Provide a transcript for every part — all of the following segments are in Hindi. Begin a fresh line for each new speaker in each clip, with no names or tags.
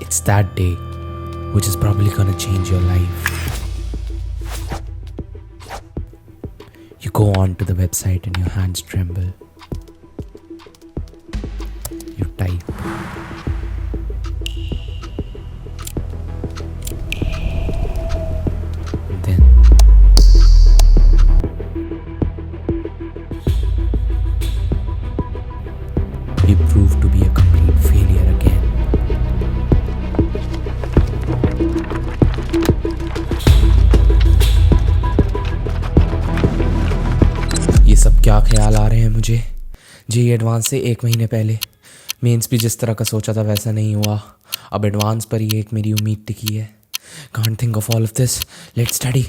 It's that day which is probably gonna change your life. You go on to the website and your hands tremble. You type. And then you prove to be a complete failure again. ये सब क्या ख्याल आ रहे हैं मुझे? जेईई एडवांस से 1 महीने पहले मेंस भी जिस तरह का सोचा था वैसा नहीं हुआ. अब एडवांस पर ही एक मेरी उम्मीद टिकी है. Can't think of all of this. Let's study.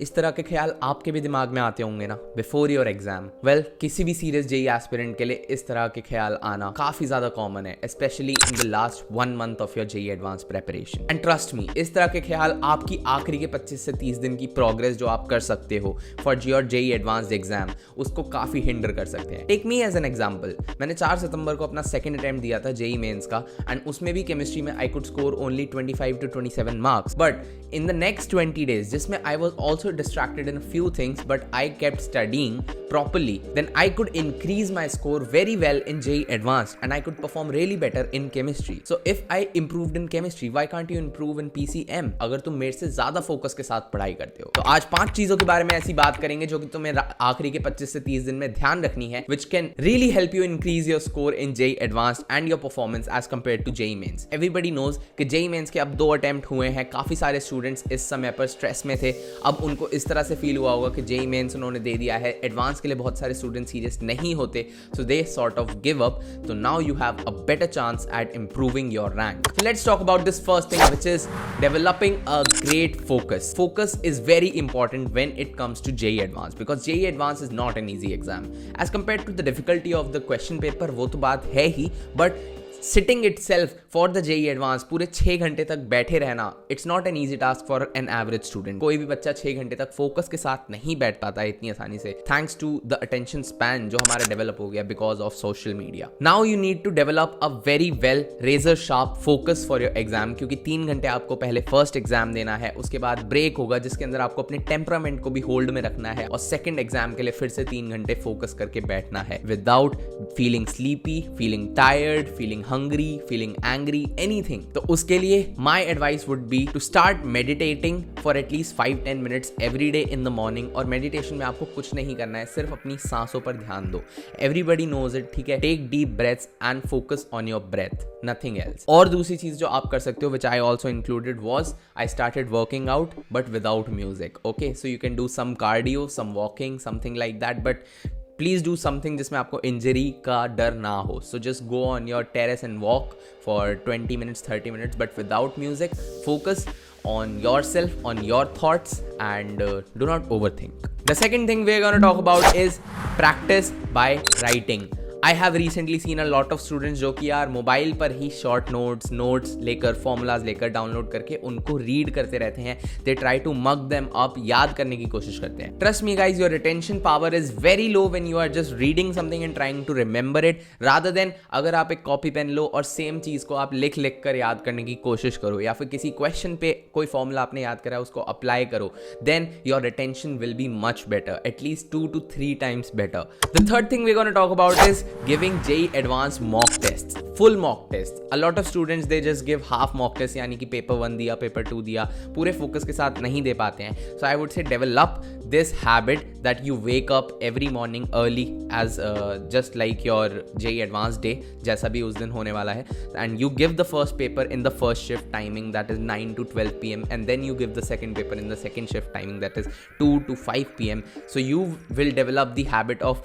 इस तरह के ख्याल आपके भी दिमाग में आते होंगे ना बिफोर योर एग्जाम. वेल, किसी भी सीरियस जेईई एस्पिरेंट के लिए इस तरह के ख्याल आना काफी ज्यादा कॉमन है, specially in the last 1 month of your JEE advance preparation. And trust me, इस तरह के ख्याल आपकी आखिरी के 25 से 30 दिन की प्रोग्रेस जो आप कर सकते हो for your JEE advance exam, उसको काफी हिंडर कर सकते हैं. Take me as an example. मैंने 4 सितंबर को अपना सेकंड अटेम्प्ट दिया था जेईई मेंस का, एंड उसमें भी केमिस्ट्री में I could score only 25 to 27 marks. But in the next 20 days, जिसमें I was also distracted in a few things, but I kept studying properly, then I could increase my score very well in JEE Advanced and I could perform really better in chemistry. So if I improved in chemistry, why can't you improve in PCM? अगर तुम मेरे से ज़्यादा फोकस के साथ पढ़ाई करते हो. तो आज 5 चीज़ों के बारे में ऐसी बात करेंगे जो कि तुम्हें आखिरी के 25 से 30 दिन में ध्यान रखनी है, which can really help you increase your score in JEE Advanced and your performance as compared to JEE Mains. Everybody knows कि JEE Mains के अब 2 अटेम्प्ट हुए हैं. काफ़ी सारे स्टूडेंट्स इस समय पर स्ट्रेस में थे. अब उनको इस तरह से फील हुआ होगा कि जेईई मेंस उन्होंने दे दिया है. एडवांस के लिए बहुत सारे स्टूडेंट सीरियस नहीं होते, so they sort of give up. तो now you have a better chance at improving your rank. Let's talk about this first thing, which is developing a great focus. Focus is very important when it comes to JEE advance, because JEE advance is not an easy exam as compare to the difficulty of the question paper. वो तो बात है ही, but sitting itself for the JEE advance पूरे 6 घंटे तक बैठे रहना, it's not an easy task for an average student. कोई भी बच्चा 6 घंटे तक फोकस के साथ नहीं बैठ पाता है इतनी आसानी से, thanks to the attention span जो हमारा डेवलप हो गया because of social media. Now you need to develop a very well razor sharp focus for your exam, क्योंकि 3 घंटे आपको पहले फर्स्ट एग्जाम देना है, उसके बाद ब्रेक होगा जिसके अंदर आपको अपने टेम्परामेंट को भी होल्ड में रखना है, और सेकंड एग्जाम के लिए फिर से 3 घंटे फोकस करके बैठना है without feeling sleepy, feeling tired, feeling hungry, feeling angry, anything. तो उसके लिए my advice would be to start meditating for at least 5-10 minutes every day in the morning. और meditation में आपको कुछ नहीं करना है, सिर्फ अपनी सांसों पर ध्यान दो. Everybody knows it, ठीक है? Take deep breaths and focus on your breath, nothing else. और दूसरी चीज जो आप कर सकते हो, which I also included, was I started working out but without music. Okay, so you can do some cardio, some walking, something like that, but please do something जिसमें आपको इंजरी का डर ना हो. So just go on your terrace and walk for 20 minutes, 30 minutes, but without music. Focus on yourself, on your thoughts, and do not overthink. The second thing we're going to talk about is practice by writing. I have recently seen a lot of students जो कि यार मोबाइल पर ही शॉर्ट नोट्स लेकर, फॉर्मूलाज लेकर डाउनलोड करके उनको रीड करते रहते हैं. They try to mug them up, याद करने की कोशिश करते हैं. Trust me guys, your retention power is very low when you are just reading something and trying to remember it, rather than अगर आप एक कॉपी पेन लो और सेम चीज को आप लिख कर याद करने की कोशिश करो, या फिर किसी क्वेश्चन पे कोई फॉर्मूला आपने याद करा है उसको अप्लाई करो, then your retention will be much better, at least 2 to 3 times better. The third thing we're going to talk about is giving JEE Advanced mock tests, full mock tests. A lot of students they just give half mock tests, यानी कि पेपर 1 दिया, पेपर 2 दिया, पूरे फोकस के साथ नहीं दे पाते हैं. So I would say develop this habit that you wake up every morning early as just like your JEE Advanced day, जैसा भी उस दिन होने वाला है, and you give the first paper in the first shift timing, that is 9 to 12 p.m. and then you give the second paper in the second shift timing, that is 2 to 5 p.m. So you will develop the habit of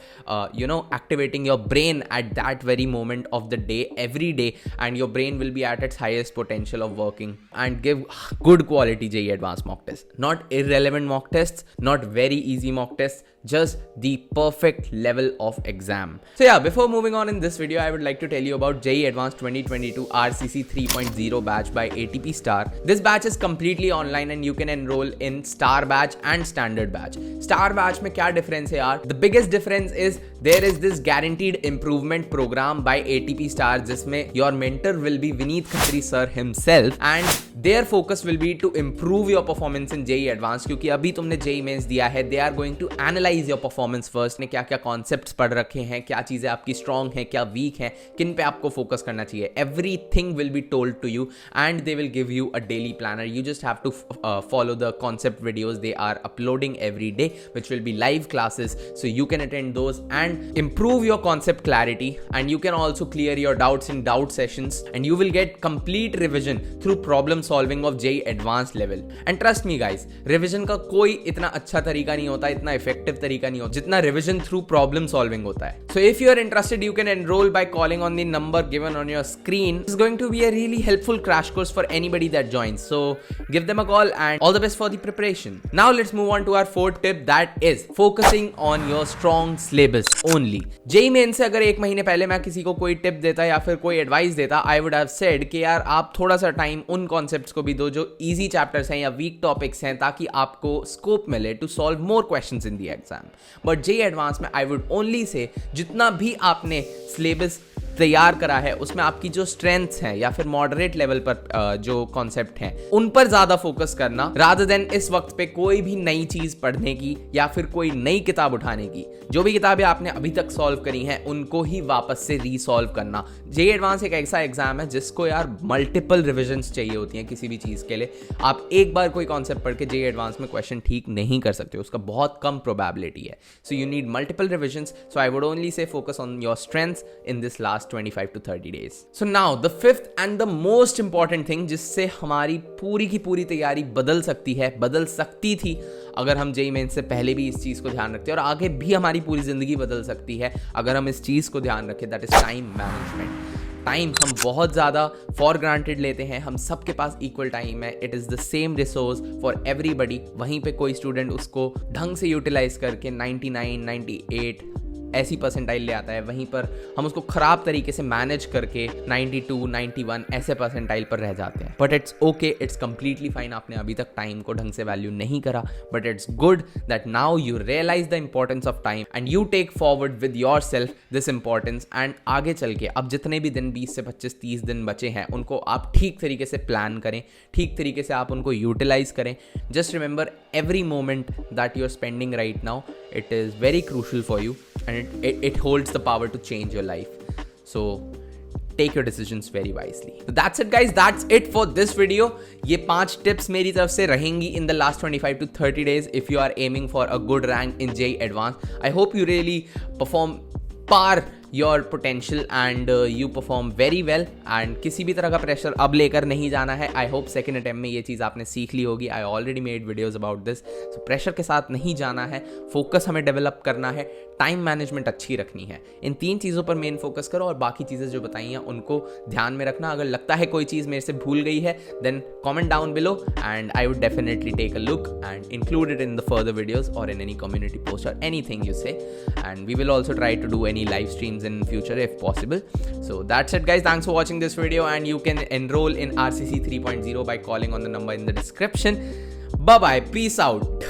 activating your brain at that very moment of the day every day, and your brain will be at its highest potential of working. And give good quality JEE Advanced mock tests, not irrelevant mock tests, not very easy mock tests, just the perfect level of exam. So yeah, before moving on in this video, I would like to tell you about JEE Advanced 2022 RCC 3.0 batch by ATP Star. This batch is completely online and you can enroll in Star batch and Standard batch. Star batch में क्या difference है यार? The biggest difference is there is this guaranteed improvement program by ATP Star जिसमें your mentor will be Vineet Khatri sir himself and their focus will be to improve your performance in JEE Advanced. क्योंकि अभी तुमने JEE Mains दिया है, they are going to analyze your performance first. ने क्या क्या concepts पढ़ रखे हैं, क्या चीज़ें आपकी strong हैं, क्या weak हैं, किन पे आपको focus करना चाहिए. Everything will be told to you and they will give you a daily planner. You just have to follow the concept videos they are uploading every day, which will be live classes, so you can attend those and improve your concept clarity, and you can also clear your doubts in doubt sessions, and you will get complete revision through problem solving of JEE Advanced level. And trust me guys, revision का कोई इतना अच्छा तरीका नहीं होता, इतना effective तरीका नहीं होता जितना revision through problem solving होता है. So if you are interested, you can enroll by calling on the number given on your screen. It's going to be a really helpful crash course for anybody that joins. So give them a call and all the best for the preparation. Now let's move on to our fourth tip, that is focusing on your strong syllabus only. JEE Main से अगर एक महीने पहले मैं किसी को कोई टिप देता या फिर कोई एडवाइस देता, I would have said कि यार आप थोड़ा सा टाइम उन कॉन्सेप्ट्स को भी दो जो इजी चैप्टर्स हैं या वीक टॉपिक्स हैं, ताकि आपको स्कोप मिले to solve more questions in the exam. But JEE advance में आई वुड ओनली से जितना भी आपने सिलेबस तैयार करा है उसमें आपकी जो स्ट्रेंथ्स हैं या फिर मॉडरेट लेवल पर जो कॉन्सेप्ट हैं उन पर ज्यादा फोकस करना, रादर देन इस वक्त पे कोई भी नई चीज पढ़ने की या फिर कोई नई किताब उठाने की. जो भी किताबें आपने अभी तक सॉल्व करी हैं उनको ही वापस से रीसॉल्व करना. JEE एडवांस एक ऐसा एग्जाम है जिसको यार मल्टीपल रिविजन्स चाहिए होती हैं किसी भी चीज के लिए. आप एक बार कोई कॉन्सेप्ट पढ़ के JEE एडवांस में क्वेश्चन ठीक नहीं कर सकते, उसका बहुत कम प्रोबेबिलिटी है. So you need multiple revisions. So I would only say focus on your strengths in this last 25 to 30 days. So now the fifth and the most important thing जिससे हमारी पूरी की पूरी तैयारी बदल सकती है, बदल सकती थी अगर हम JEE Mains से पहले भी इस चीज को ध्यान रखते हैं, और आगे भी हमारी पूरी जिंदगी बदल सकती है अगर हम इस चीज को ध्यान रखें, that is time management. Time हम बहुत ज़्यादा फॉर ग्रांटेड लेते हैं. हम सबके पास इक्वल टाइम है. It is the same resource for everybody. वहीं पे कोई स्टूडेंट उसको ढंग से यूटिलाइज करके 99, 98 ऐसी परसेंटाइल ले आता है, वहीं पर हम उसको ख़राब तरीके से मैनेज करके 92, 91 ऐसे परसेंटाइल पर रह जाते हैं. But it's okay, it's completely fine. आपने अभी तक टाइम को ढंग से वैल्यू नहीं करा, but it's good that now you realise the importance of time and you take forward with yourself this importance. And आगे चल के अब जितने भी दिन 20 से 25, 30 दिन बचे हैं उनको आप ठीक तरीके से प्लान करें, ठीक तरीके से आप उनको यूटिलाइज करें. Just remember every moment that you are spending right now, it is very crucial for you and it holds the power to change your life. So take your decisions very wisely. So that's it guys, that's it for this video. ये 5 tips मेरी तरफ से रहेंगी in the last 25 to 30 days if you are aiming for a good rank in JEE Advanced. I hope you really perform par your potential and you perform very well. and किसी भी तरह का प्रेशर अब लेकर नहीं जाना है. आई होप सेकेंड अटेम्प्ट में ये चीज़ आपने सीख ली होगी. I already made videos about this. So pressure के साथ नहीं जाना है, फोकस हमें डेवलप करना है, टाइम मैनेजमेंट अच्छी रखनी है. इन 3 चीज़ों पर मेन फोकस करो और बाकी चीज़ें जो बताई हैं उनको ध्यान में रखना. अगर लगता है कोई चीज़ मेरे से भूल गई है then comment down below and I would definitely take a look and include it in the further videos or in any community post or anything you say. And we will also try to do any live streams in future if possible. So that's it guys, thanks for watching this video and you can enroll in RCC 3.0 by calling on the number in the description. Bye bye, peace out.